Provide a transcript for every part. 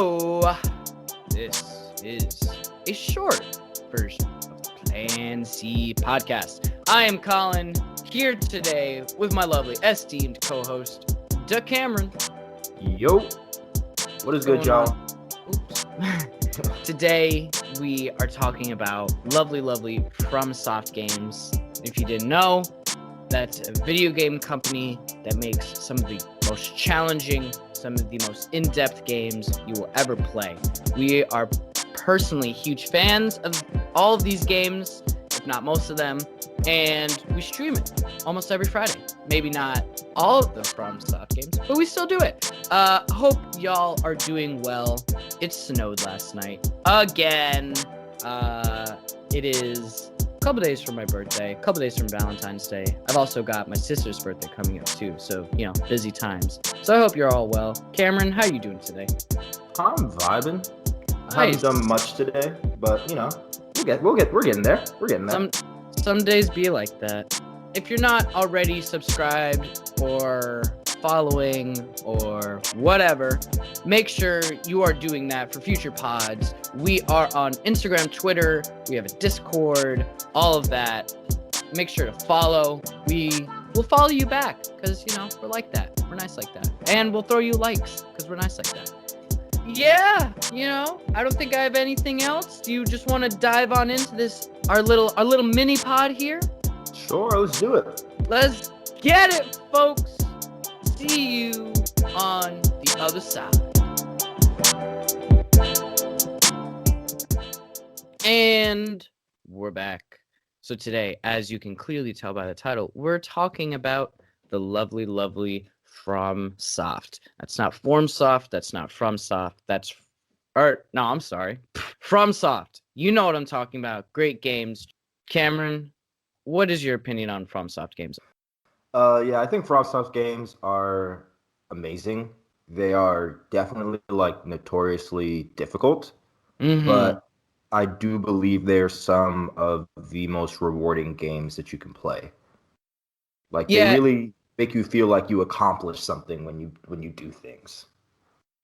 Hello! This is a short version of the Plan C podcast. I am Colin, here today with my lovely esteemed co-host, Duck Cameron. Yo, what is good, y'all? Oops. Today, we are talking about lovely FromSoft games. If you didn't know, that's a video game company that makes some of the most challenging, some of the most in-depth games you will ever play. We are personally huge fans of all of these games, if not most of them, and we stream it almost every Friday. Maybe not all of the FromSoft games, but we still do it. Hope y'all are doing well. It snowed last night again. It is a couple days from my birthday, a couple days from Valentine's Day. I've also got my sister's birthday coming up too, so busy times. So I hope you're all well. Cameron, how are you doing today? I'm vibing. Nice. I haven't done much today, but we're getting there. We're getting there. Some days be like that. If you're not already subscribed or following or whatever, make sure you are doing that for future pods. We are on Instagram, Twitter, we have a Discord, all of that. Make sure to follow. We will follow you back because, we're like that. We're nice like that. And we'll throw you likes because we're nice like that. Yeah, I don't think I have anything else. Do you just want to dive on into this, our little mini pod here? Sure, let's do it. Let's get it, folks. See you on the other side. And we're back. So today, as you can clearly tell by the title, we're talking about the lovely FromSoft. That's not FromSoft. That's not FromSoft. FromSoft. You know what I'm talking about. Great games. Cameron, what is your opinion on FromSoft games? I think FromSoft games are amazing. They are definitely notoriously difficult, but I do believe they're some of the most rewarding games that you can play. They really make you feel like you accomplish something when you do things.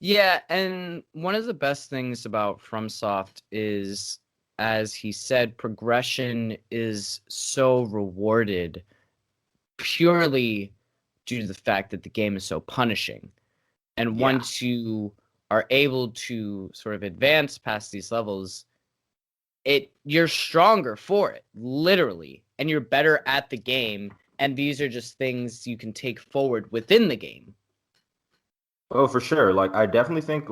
Yeah, and one of the best things about FromSoft is, as he said, progression is so rewarded purely due to the fact that the game is so punishing. And once you are able to sort of advance past these levels, you're stronger for it, literally, and you're better at the game. And these are just things you can take forward within the game. Oh, for sure. I definitely think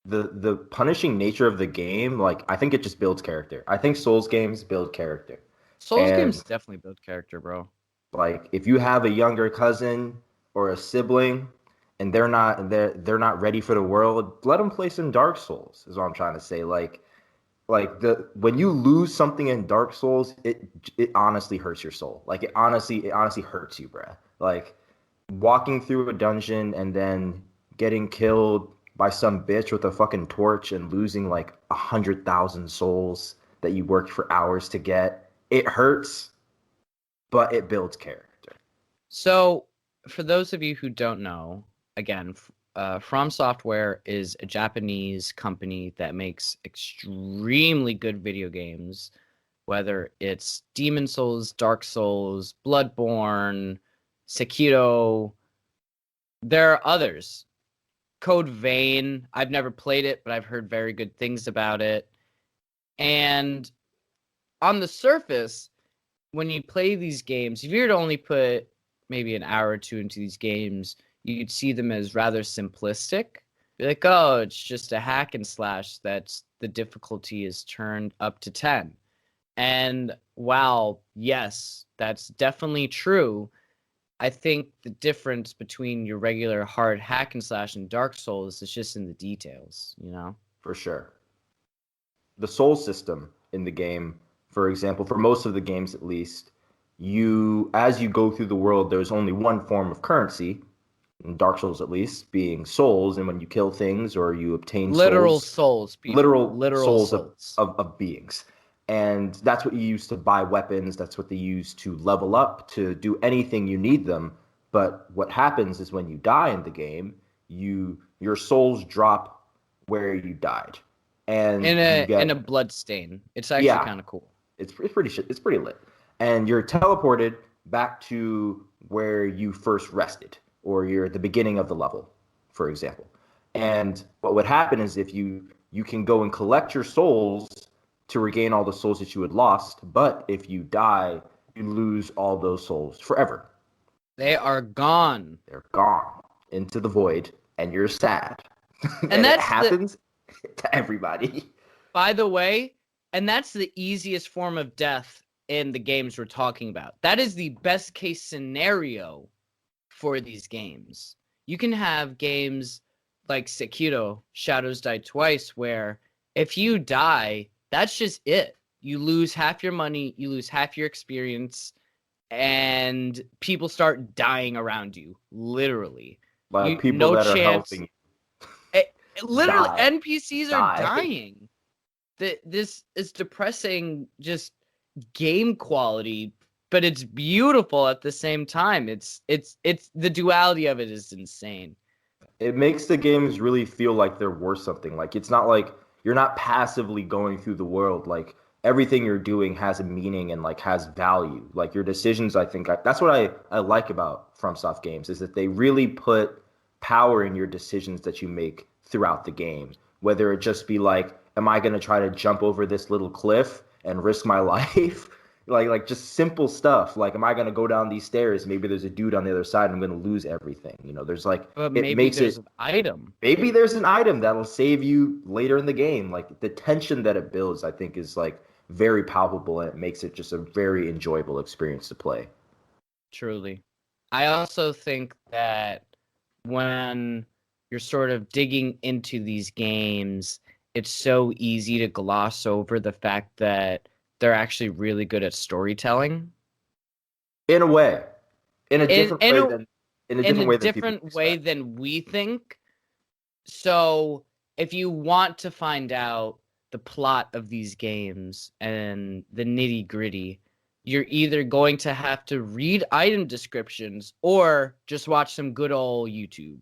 the punishing nature of the game, I think it just builds character. I think Souls games build character. Souls games definitely build character, bro. If you have a younger cousin or a sibling and they're not ready for the world, let them play some Dark Souls, is what I'm trying to say. When you lose something in Dark Souls, it honestly hurts your soul. It honestly hurts you, bruh. Walking through a dungeon and then getting killed by some bitch with a fucking torch and losing 100,000 souls that you worked for hours to get, it hurts, but it builds character. So, for those of you who don't know, again, From Software is a Japanese company that makes extremely good video games, whether it's Demon Souls, Dark Souls, Bloodborne, Sekiro. There are others. Code Vein, I've never played it, but I've heard very good things about it. And on the surface, when you play these games, if you were to only put maybe an hour or two into these games, you'd see them as rather simplistic. Be like, oh, it's just a hack and slash that's the difficulty is turned up to 10. And while, yes, that's definitely true, I think the difference between your regular hard hack and slash and Dark Souls is just in the details, For sure. The soul system in the game, for example, for most of the games at least, as you go through the world, there's only one form of currency, in Dark Souls at least, being souls, and when you kill things or you obtain literal souls, people. Literal souls of beings. And that's what you use to buy weapons. That's what they use to level up, to do anything you need them. But what happens is when you die in the game, your souls drop where you died, and you in get a blood stain. It's actually yeah, kind of cool. it's pretty lit, and you're teleported back to where you first rested, or you're at the beginning of the level, for example. And what would happen is if you can go and collect your souls to regain all the souls that you had lost, but if you die, you lose all those souls forever. They are gone. They're gone into the void, and you're sad. And And it that's the happens to everybody. by the way, and that's the easiest form of death in the games we're talking about. That is the best case scenario for these games. You can have games like Sekiro, Shadows Die Twice, where if you die, that's just it. You lose half your money, you lose half your experience, and people start dying around you, literally. Like You people no that are chance. helping Literally, die, NPCs are die. dying. This is depressing, just game quality, but it's beautiful at the same time. It's the duality of it is insane. It makes the games really feel like they're worth something. Like it's not like you're not passively going through the world. Like everything you're doing has a meaning and like has value. Like your decisions, that's what I like about FromSoft games is that they really put power in your decisions that you make throughout the game. Whether it just be like, am I going to try to jump over this little cliff and risk my life? Like just simple stuff. Like, am I going to go down these stairs? Maybe there's a dude on the other side. I'm going to lose everything. There's like But it maybe makes there's it an item. maybe there's an item that'll save you later in the game. Like the tension that it builds, I think, is like very palpable and it makes it just a very enjoyable experience to play. Truly. I also think that when you're sort of digging into these games, it's so easy to gloss over the fact that they're actually really good at storytelling. In a way, in a In different in way a than in a in different a way than people different way expect. than we think. So, if you want to find out the plot of these games and the nitty-gritty, you're either going to have to read item descriptions or just watch some good old YouTube.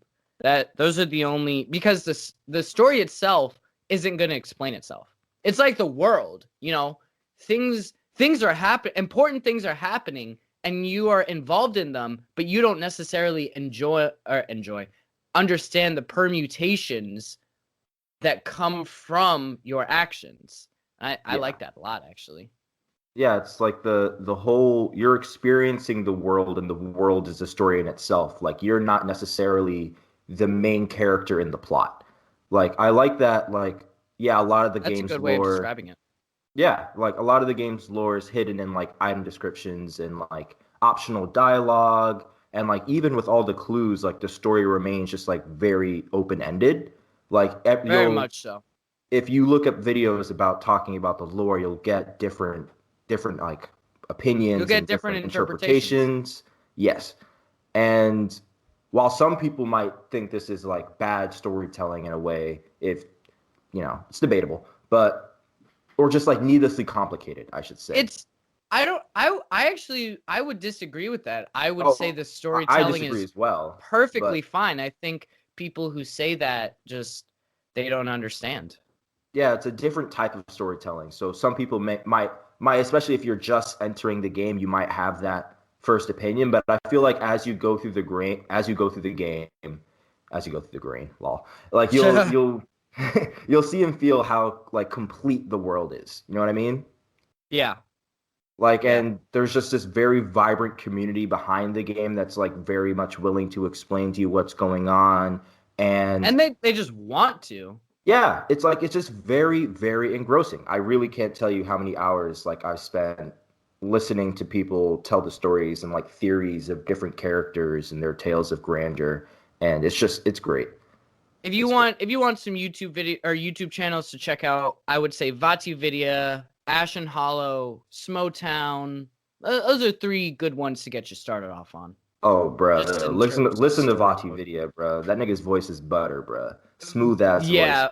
Those are the only, because the story itself isn't going to explain itself. It's like the world, things are happening, important things are happening and you are involved in them, but you don't necessarily enjoy understand the permutations that come from your actions. I Yeah. like that a lot, actually. Yeah, it's like the whole you're experiencing the world and the world is a story in itself. Like you're not necessarily the main character in the plot. Like I like that like yeah, a lot of the That's a game's good way of lore describing it. yeah, like a lot of the game's lore is hidden in like item descriptions and like optional dialogue and like even with all the clues like the story remains just like very open-ended. Like Very you'll much so. if you look up videos about talking about the lore, you'll get different like You'll opinions get and different different interpretations. interpretations. Yes. And while some people might think this is like bad storytelling in a way, if it's debatable, but or just like needlessly complicated, I should say. It's I don't I actually I would disagree with that. I would say Oh, the I storytelling disagree is as well, perfectly but fine. I think people who say that just they don't understand. yeah, it's a different type of storytelling. So some people might especially if you're just entering the game, you might have that first opinion. But I feel like as you go through the grain, as you go through the game, as you go through the grain, law, like you'll you'll see and feel how like complete the world is. You know what I mean? Yeah. Like, Yeah. and there's just this very vibrant community behind the game that's like very much willing to explain to you what's going on. And And they just want to. yeah, it's like it's just very, very engrossing. I really can't tell you how many hours like I've spent listening to people tell the stories and like theories of different characters and their tales of grandeur. And it's great. It's great. If you want some YouTube video or YouTube channels to check out, I would say Vati Vidya, Ashen Hollow, Smotown. Those are three good ones to get you started off on. Oh, Just bruh, in listen, terms of listen to story Vati mode. video, bro. That nigga's voice is butter, bruh. Smooth ass voice. Yeah.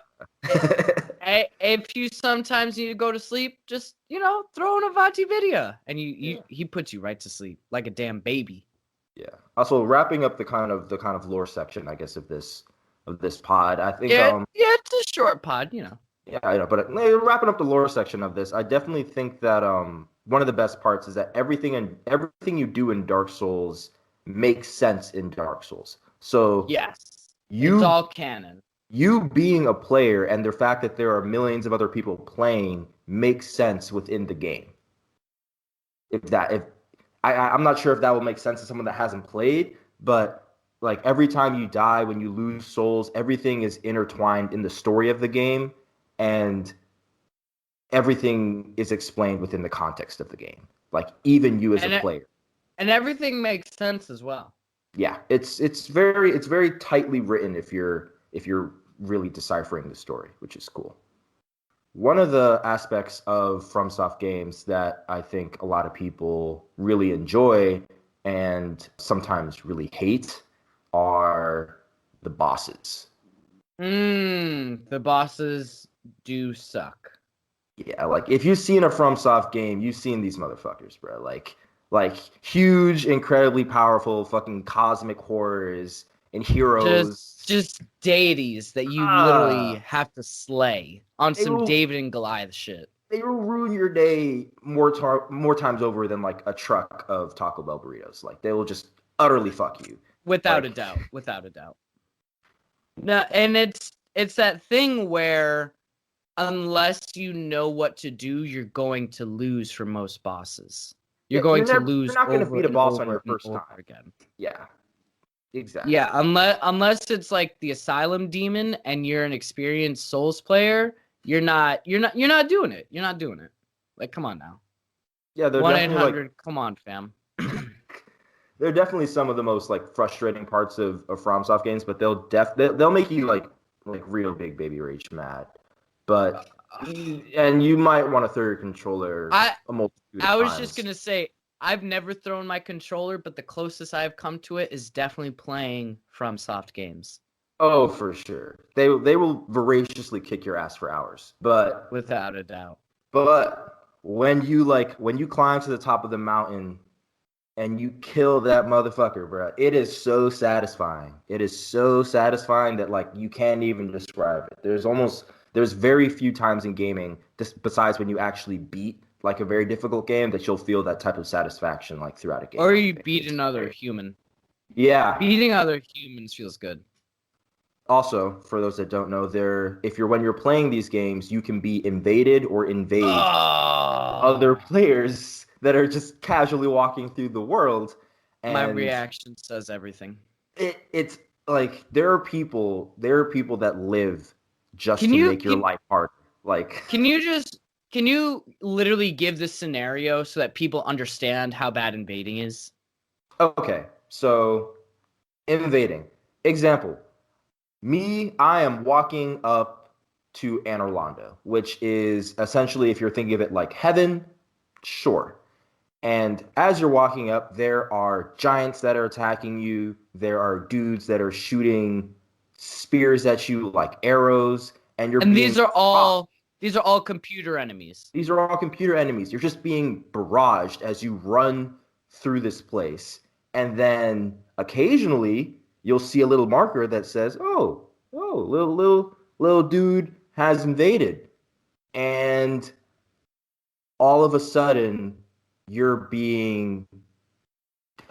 If you sometimes need to go to sleep, just throw in a Vati Vidya, and Yeah. he puts you right to sleep like a damn baby. Yeah. Also, wrapping up the kind of lore section, I guess, of this of this pod. I think Yeah, it's a short pod, you know. yeah, I know, but wrapping up the lore section of this, I definitely think that one of the best parts is that everything you do in Dark Souls makes sense in Dark Souls. So Yes, it's you all canon. you being a player and the fact that there are millions of other people playing makes sense within the game. If I'm not sure if that will make sense to someone that hasn't played, but like every time you die, when you lose souls, everything is intertwined in the story of the game, and everything is explained within the context of the game. Like even you as a And it, player. and everything makes sense as well. Yeah, it's very tightly written if you're really deciphering the story, which is cool. One of the aspects of FromSoft games that I think a lot of people really enjoy and sometimes really hate are the bosses. The bosses do suck. Yeah, like if you've seen a FromSoft game, you've seen these motherfuckers, bro. Like huge, incredibly powerful fucking cosmic horrors and Just heroes. just deities that you literally Ah, have to slay on they some will David and Goliath shit. they will ruin your day more times over than like a truck of Taco Bell burritos. Like they will just utterly fuck you. Without a Like doubt. Without a doubt. No, and it's that thing where unless you know what to do, you're going to lose for most bosses. You're yeah, going to you're lose not gonna over beat a and boss on over your and first over time. again. Yeah, exactly. Yeah, unless it's like the Asylum Demon and you're an experienced Souls player, you're not doing it. You're not doing it. Like, come on now. Yeah, they're One eight definitely like hundred. Come on, fam. they're definitely some of the most like frustrating parts of FromSoft games, but they'll make you like real big baby rage mad. But and you might want to throw your controller I a multitude of I was just times. gonna say I've never thrown my controller, but the closest I've come to it is definitely playing FromSoft games, Oh, for sure. They will voraciously kick your ass for hours. without a doubt. But when you climb to the top of the mountain and you kill that motherfucker, bro, it is so satisfying. It is so satisfying that like you can't even describe it. There's very few times in gaming, just besides when you actually beat like a very difficult game, that you'll feel that type of satisfaction like throughout a game. Or I you think beat it's another great. human. Yeah. Beating other humans feels good. Also, for those that don't know, when you're playing these games, you can be invaded or invade other Oh, players that are just casually walking through the world, my and reaction says everything. it's like there are people that live just Can to you make your can life harder. Like, can you just can you literally give this scenario so that people understand how bad invading is? okay, so invading. Example, I am walking up to Anor Londo, which is essentially, if you're thinking of it like heaven, sure. And as you're walking up, there are giants that are attacking you. There are dudes that are shooting spears at you like arrows, and you're And being barraged. these are all computer enemies. These are all computer enemies. You're just being barraged as you run through this place. And then occasionally you'll see a little marker that says, "Oh, little dude has invaded." And all of a sudden you're being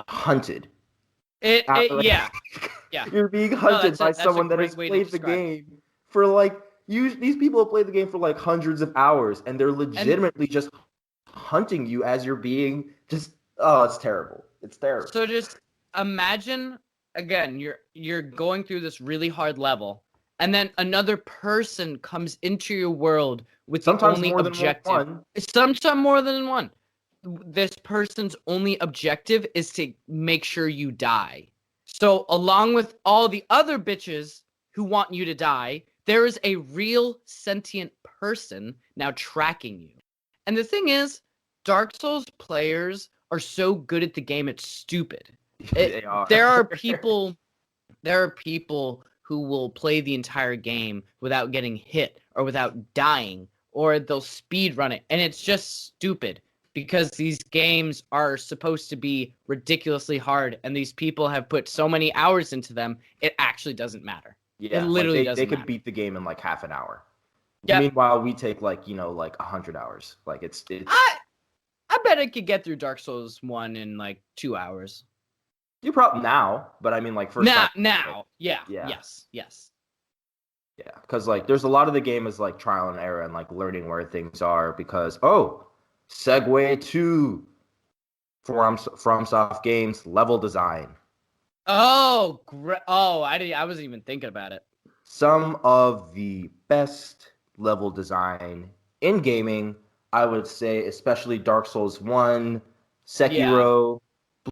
hunted. Yeah, yeah. You're being No, hunted by that's a someone that great has way to played the describe it. game for like these people have played the game for like hundreds of hours, and they're And legitimately just hunting you as you're being just oh, it's terrible. It's terrible. so just imagine again, you're going through this really hard level, and then another person comes into your world with the Sometimes only more than objective. one. Sometimes more than one. This person's only objective is to make sure you die. So along with all the other bitches who want you to die, there is a real sentient person now tracking you. And the thing is, Dark Souls players are so good at the game, it's stupid. They It, are. there are people there are people who will play the entire game without getting hit or without dying, or they'll speed run it, and it's just stupid because these games are supposed to be ridiculously hard, and these people have put so many hours into them, it actually doesn't matter. It Yeah, like literally they doesn't could matter. beat the game in like half an hour. Yep. Meanwhile, we take like, like 100 hours. Like it's I I bet I could get through Dark Souls 1 in like 2 hours. you probably now, but I mean like first time. Like, Now, yeah, yeah, yes. yeah, because like there's a lot of the game is like trial and error and like learning where things are because segue to FromSoft games level design. Oh, oh, I wasn't even thinking about it. Some of the best level design in gaming, I would say, especially Dark Souls 1, Yeah. Sekiro,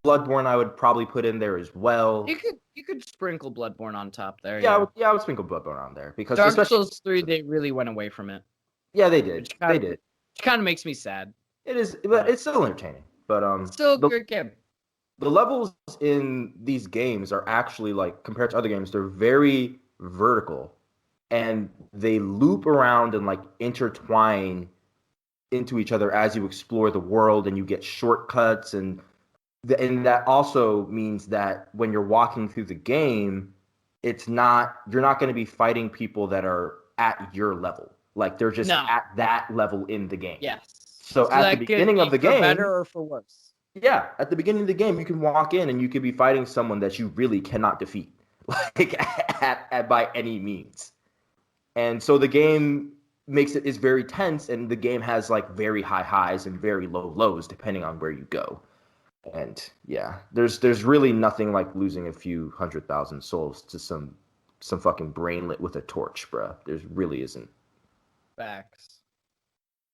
Bloodborne, I would probably put in there as well. You could sprinkle Bloodborne on top there, Yeah, yeah. I would sprinkle Bloodborne on there because Dark especially Souls 3 they really went away from it, yeah, they did. which They did. kind of makes me sad, It is, but but it's still entertaining. But still a good game. the levels in these games are actually like compared to other games, they're very vertical and they loop around and like intertwine into each other as you explore the world and you get shortcuts and that also means that when you're walking through the game, you're not going to be fighting people that are at your level. Like they're just No. at that level in the game. Yes. So So at the that could beginning of be the for better game, or for worse. yeah, at the beginning of the game, you can walk in and you could be fighting someone that you really cannot defeat, like by any means. And so the game makes it is very tense, and the game has like very high highs and very low lows depending on where you go. And yeah, there's really nothing like losing a few 100,000 souls to some fucking brainlet with a torch, bruh. There's really isn't. Facts.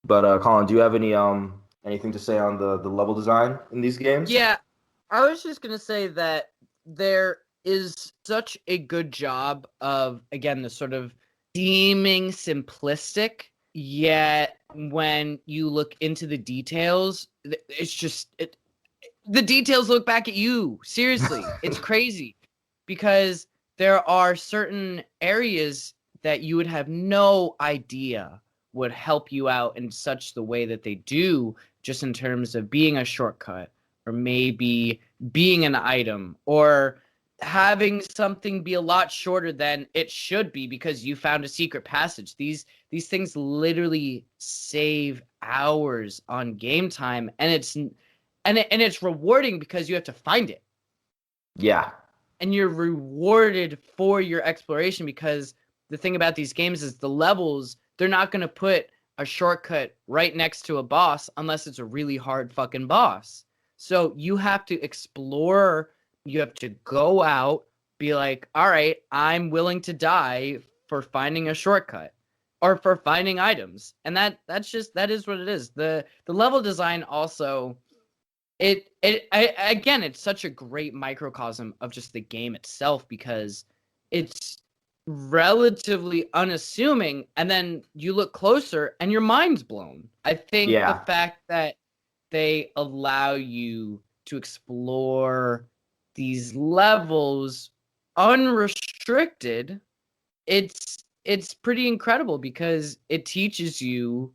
But Colin, do you have anything to say on the level design in these games? Yeah, I was just gonna say that there is such a good job of, again, the sort of seeming simplistic, yet when you look into the details, it's just the details look back at you. Seriously, it's crazy because there are certain areas that you would have no idea would help you out in such the way that they do, just in terms of being a shortcut or maybe being an item or having something be a lot shorter than it should be because you found a secret passage. These things literally save hours on game time, and it's rewarding because you have to find it. Yeah, And you're rewarded for your exploration because the thing about these games is the levels, they're not going to put a shortcut right next to a boss unless it's a really hard fucking boss. So you have to explore, you have to go out, be like, all right, I'm willing to die for finding a shortcut or for finding items. And that is what it is. The level design also, again, it's such a great microcosm of just the game itself because it's relatively unassuming, and then you look closer and your mind's blown. I think the yeah, fact that they allow you to explore these levels unrestricted, it's pretty incredible because it teaches you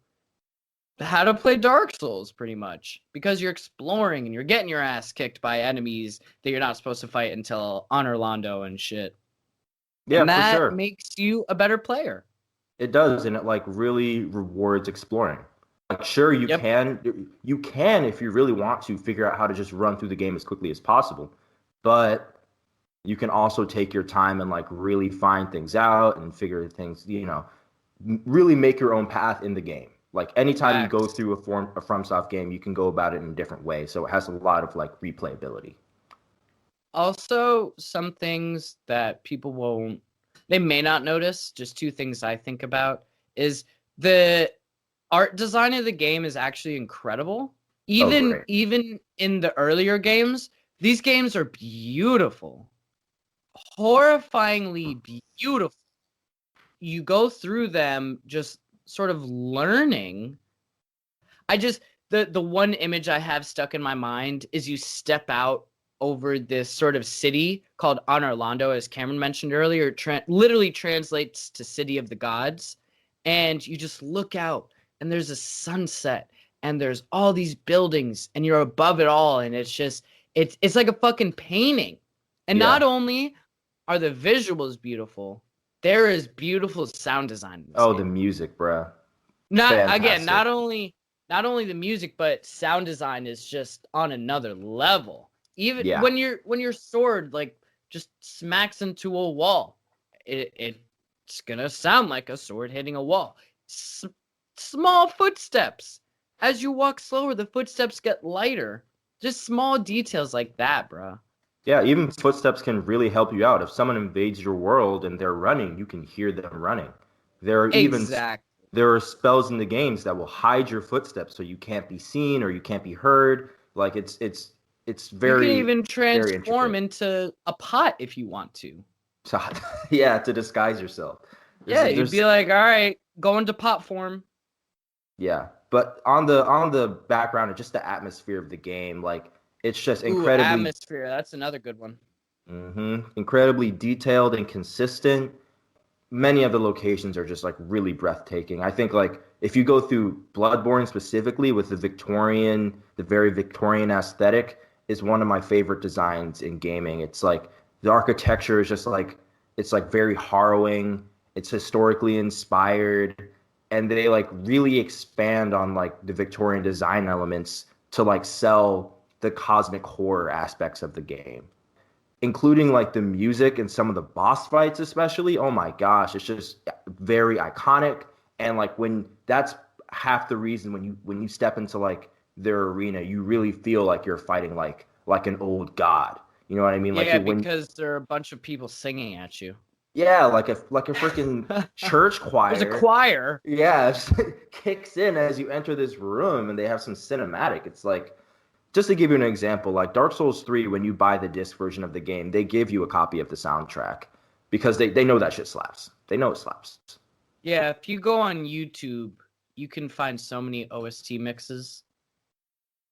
how to play Dark Souls pretty much because you're exploring and you're getting your ass kicked by enemies that you're not supposed to fight until on Orlando and shit. yeah, And for that sure. makes you a better player. It does, and it like really rewards exploring. Like, sure, Yep. you can if you really want to figure out how to just run through the game as quickly as possible, but you can also take your time and like really find things out and figure things, really make your own path in the game. Like anytime you go Facts. through a FromSoft game, you can go about it in a different way. So it has a lot of like replayability. Also, some things that people won't, they may not notice, just two things I think about is the art design of the game is actually incredible. Oh, Even great. even in the earlier games, these games are beautiful. Horrifyingly beautiful. You go through them just sort of learning. I just the one image I have stuck in my mind is you step out over this sort of city called Orlando, as Cameron mentioned earlier. Literally translates to City of the Gods, and you just look out, and there's a sunset, and there's all these buildings, and you're above it all, and it's like a fucking painting. And not Yeah. only are the visuals beautiful, There is beautiful sound design in this Oh, the game. music, bruh. Not again, Fantastic. not only the music, but sound design is just on another level. Even Yeah. when your sword like just smacks into a wall, it's gonna sound like a sword hitting a wall. S- Small footsteps. As you walk slower, the footsteps get lighter. Just small details like that, bro. Yeah, even footsteps can really help you out. If someone invades your world and they're running, you can hear them running. There are even Exactly. there are spells in the games that will hide your footsteps so you can't be seen or you can't be heard. Like it's You can very even very transform intricate. into a pot if you want to. So, yeah, to disguise yourself. Yeah, you'd There's be like, all right, go into pot form. Yeah, but on the background and just the atmosphere of the game, like it's just Ooh, incredibly atmosphere. That's another good one. incredibly detailed and consistent. Many of the locations are just like really breathtaking. I think like if you go through Bloodborne specifically with the very Victorian aesthetic is one of my favorite designs in gaming. It's like the architecture is just like it's like very harrowing. It's historically inspired, and they like really expand on like the Victorian design elements to like sell the cosmic horror aspects of the game, including like the music and some of the boss fights especially. Oh my gosh, it's just very iconic. And like when that's half the reason when you step into like their arena, you really feel like you're fighting like an old god. You know what I mean? Like Yeah, you when because there are a bunch of people singing at you. yeah, like a freaking church There's a choir. choir. Yeah, it just kicks in as you enter this room and they have some cinematic. It's like just to give you an example, like Dark Souls 3, when you buy the disc version of the game, they give you a copy of the soundtrack because they know that shit slaps. They know it slaps. Yeah, if you go on YouTube, you can find so many OST mixes.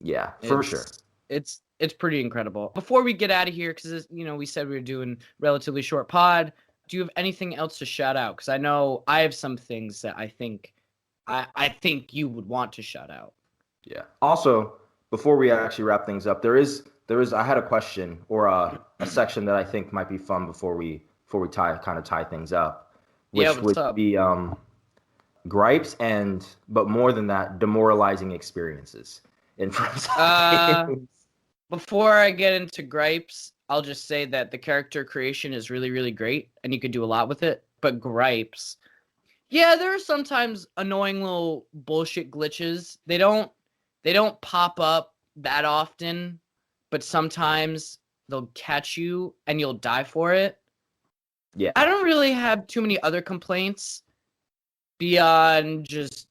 Yeah, for sure. It's pretty incredible. Before we get out of here, because we said we were doing relatively short pod. Do you have anything else to shout out? Because I know I have some things that I think you would want to shout out. Yeah. Also, before we actually wrap things up, there is I had a question or a section that I think might be fun before we tie things up, Yeah, which what's would up? be gripes and but more than that, demoralizing experiences in FromSoft Uh, games. Before I get into gripes, I'll just say that the character creation is really, really great, and you could do a lot with it. But gripes, yeah, there are sometimes annoying little bullshit glitches. They don't pop up that often, but sometimes they'll catch you and you'll die for it. Yeah. I don't really have too many other complaints beyond just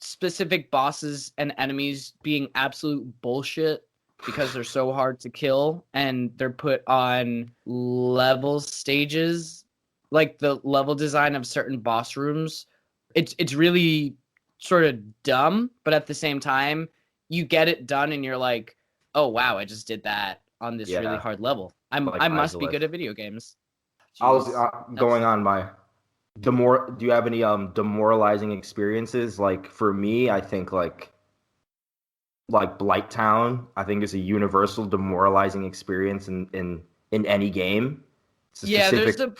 specific bosses and enemies being absolute bullshit because they're so hard to kill and they're put on level stages, like the level design of certain boss rooms. It's really sort of dumb, but at the same time you get it done and you're like, oh wow, I just did that on this really Yeah. hard level. I Like must be good Izalith. at video games. I was Jeez, going that's on my do you have any demoralizing experiences? Like for me, I think like Blight Town, I think is a universal demoralizing experience in any game. It's a yeah. specific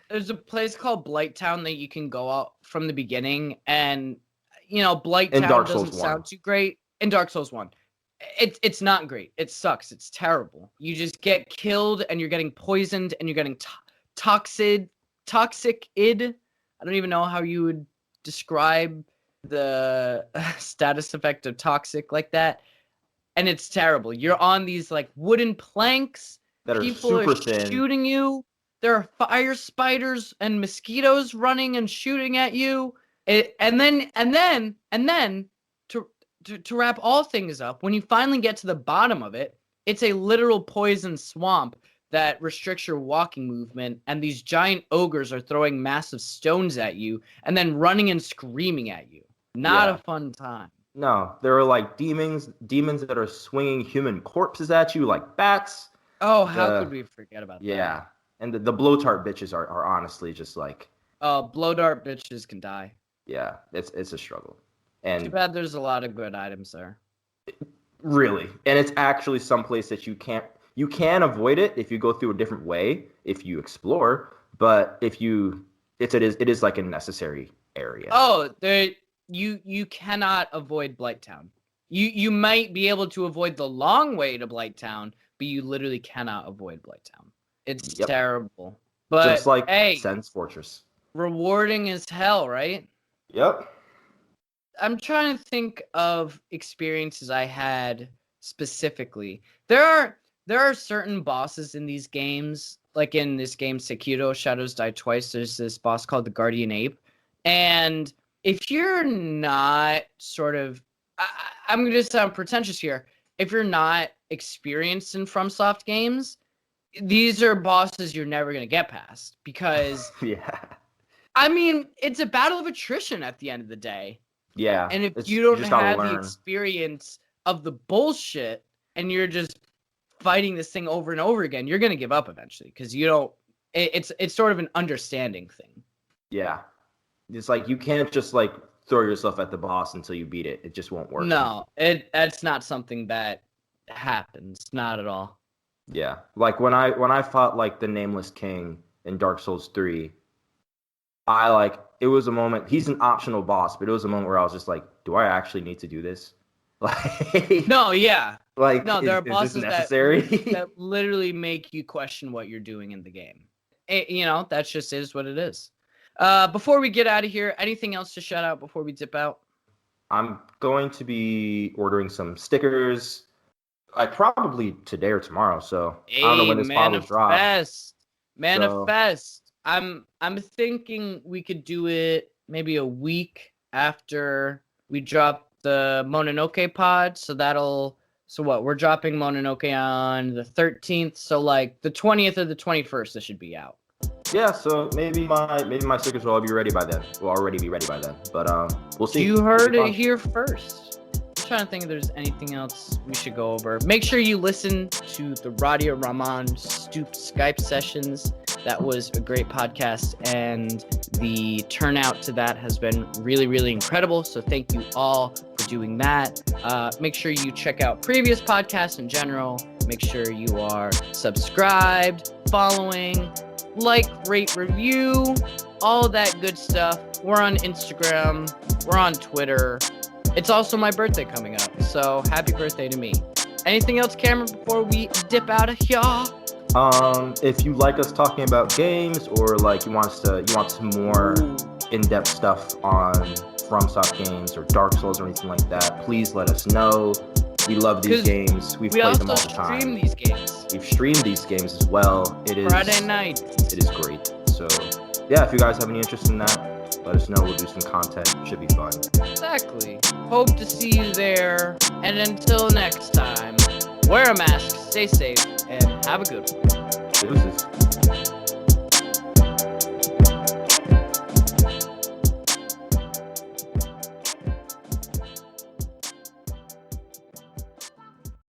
There's a place called Blight Town that you can go out from the beginning, and Blight in Town Dark Souls doesn't 1. sound too great in Dark Souls One. It's not great. It sucks. It's terrible. You just get killed, and you're getting poisoned, and you're getting toxic id. I don't even know how you would describe the status effect of toxic like that, and it's terrible. You're on these like wooden planks. That are People are super thin. shooting you. There are fire spiders and mosquitoes running and shooting at you. And then to wrap all things up, when you finally get to the bottom of it, it's a literal poison swamp that restricts your walking movement, and these giant ogres are throwing massive stones at you and then running and screaming at you. Not a Yeah. fun time. No, there are like demons that are swinging human corpses at you like bats. Oh, how could The we forget about that? Yeah. And the blowtart bitches are honestly just like Blow dart bitches can die. yeah, it's a struggle. Too And bad there's a lot of good items there. really, and it's actually someplace that you can avoid it if you go through a different way, if you explore, but if you it is like a necessary area. Oh, you cannot avoid Blighttown. You might be able to avoid the long way to Blighttown, but you literally cannot avoid Blighttown. It's terrible. But just like hey, Sen's Fortress. rewarding as hell, right? Yep. I'm trying to think of experiences I had specifically. There are certain bosses in these games, like in this game Sekiro Shadows Die Twice, there's this boss called the Guardian Ape. And if you're not sort of I'm going to sound pretentious here. If you're not experienced in FromSoft games, these are bosses you're never going to get past because Yeah. I mean, it's a battle of attrition at the end of the day. Yeah. And if you you don't just gotta have the learn. experience of the bullshit and you're just fighting this thing over and over again, you're going to give up eventually because you don't it's sort of an understanding thing. Yeah. It's like you can't just like throw yourself at the boss until you beat it. It just won't work. No, that's not something that happens, not at all. Yeah. Like when I fought like the Nameless King in Dark Souls 3, it was a moment, he's an optional boss, but it was a moment where I was just like, do I actually need to do this? Like No, yeah. Like no, there are is bosses this necessary? that literally make you question what you're doing in the game. That's just is what it is. Before we get out of here, anything else to shout out before we dip out? I'm going to be ordering some stickers, like probably today or tomorrow. So I don't know when this bottle drops. Manifest. I'm thinking we could do it maybe a week after we drop the Mononoke pod. So what? We're dropping Mononoke on the 13th. So like the 20th or the 21st, this should be out. Yeah, so maybe my stickers will all be ready by then. Will already be ready by then. But we'll see. You heard it here first. I'm trying to think if there's anything else we should go over. Make sure you listen to the Radio Rahman Stoop Skype sessions. That was a great podcast, and the turnout to that has been really, really incredible. So thank you all for doing that. Make sure you check out previous podcasts in general. Make sure you are subscribed, following, like, rate, review, all of that good stuff. We're on Instagram. We're on Twitter. It's also my birthday coming up, so happy birthday to me. Anything else, Cameron, before we dip out of here? If you like us talking about games, or like you want some more in-depth stuff on FromSoft games or Dark Souls or anything like that, please let us know. We love these games. We played them all the time. We also stream these games. We've streamed these games as well. It is Friday night. It is great. So yeah, if you guys have any interest in that, let us know. We'll do some content. It should be fun. Exactly. Hope to see you there. And until next time, wear a mask, stay safe, and have a good one. Deuces.